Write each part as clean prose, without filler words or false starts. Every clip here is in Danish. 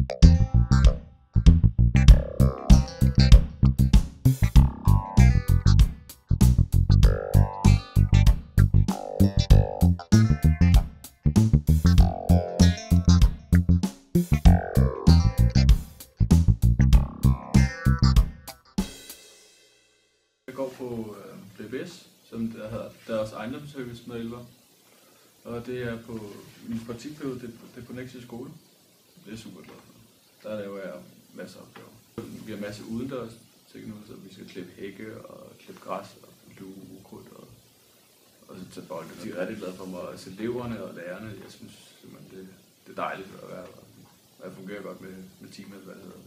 Jeg går på BBS, som der hedder deres ejendomsservice-medhjælper. Og det er på min praktikperiode, det er på Nexø skole. Det er super glad for. Der laver jeg masser af opgaver. Vi har masser udendørs ting nu, så vi skal klippe hække og klippe græs og luge ukrudt og så tage bolde. De er rigtig glade for mig, altså eleverne og lærerne. Jeg synes simpelthen, det er dejligt at være der. Og jeg fungerer godt med teamet, hvad det hedder.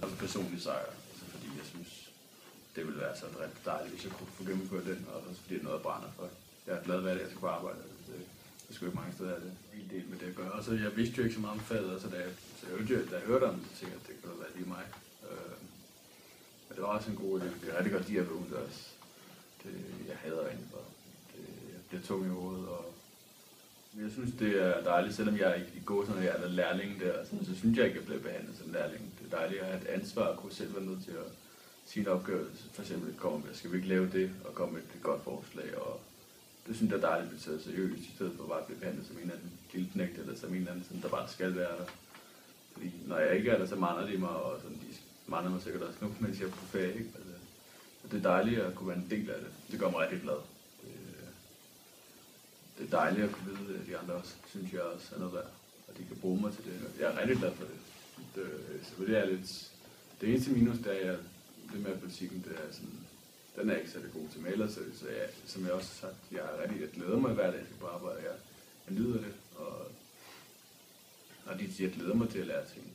Og personligt sejr, altså fordi jeg synes, det ville være så rigtig dejligt, hvis jeg kunne få gennemført den, og også fordi det er noget, jeg brænder for. Jeg er glad ved, at jeg skal på arbejde. Det skulle ikke mange steder af det. En del med det at gøre. Og så jeg vidste jo ikke så meget om faget, så da jeg hørte om det, så tænkte jeg, at det kunne være lige mig. Men det var også en god idé. Det er rigtig godt, de at være udendørs. Jeg hader egentlig bare. Jeg bliver tung i hovedet. Jeg synes, det er dejligt, selvom jeg ikke går sådan, jeg er lærling der, så synes jeg ikke, at jeg bliver behandlet som lærling. Det er dejligt at have et ansvar og kunne selv være nødt til at sige en opgave. For eksempel komme med, skal vi ikke lave det, og komme med et godt forslag. Og det synes jeg er dejligt at blive taget seriøst, i stedet for bare at blive behandlet som en eller anden lille knægt, eller som en eller anden, der bare skal være der. Fordi når jeg ikke er der, så mangler de mig, og sådan, de mangler mig sikkert også nu, mens jeg er på ferie, ikke? Altså, det er dejligt at kunne være en del af det. Det gør mig rigtig glad. Det er dejligt at kunne vide, at de andre også synes, jeg også er noget værd, og de kan bruge mig til det. Jeg er rigtig glad for det. Selvfølgelig er lidt. Det eneste minus, det er, det med politikken, det er sådan, den er ikke så god til maler, så som jeg også har sagt, jeg glæder mig hver dag på arbejde. Jeg nyder det, og jeg glæder mig til at lære ting.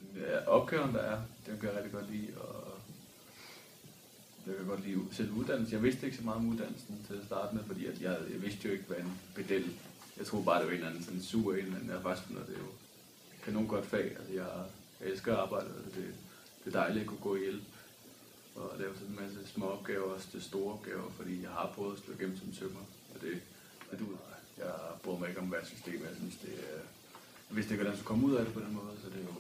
Opgaven, der er, den kan jeg rigtig godt lide, og jeg kan godt lide selv uddannelse. Jeg vidste ikke så meget om uddannelsen til at starte med, fordi jeg vidste jo ikke, hvad en pedel. Jeg troede bare, det var en eller anden sådan sur en eller anden. Jeg har faktisk fundet, at det er jo kanon godt fag. Altså, jeg elsker arbejdet, og det er dejligt at kunne gå og hjælpe og lave sådan en masse små opgaver, også til store opgaver, fordi jeg har prøvet at slå igennem som tømrer. Og jeg bryder mig ikke om hvert system. Jeg synes, jeg vidste ikke, hvordan jeg skulle komme ud af det på den måde, så det er jo.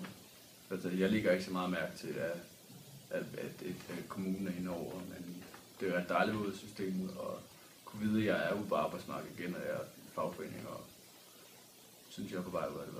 Altså, jeg lægger ikke så meget mærke til, at kommunen er inde over, men det er ret dejligt ud af systemet, og kunne vide, at jeg er ude på arbejdsmarkedet igen, og jeg er i fagforening, og synes, jeg er på vej ud af det.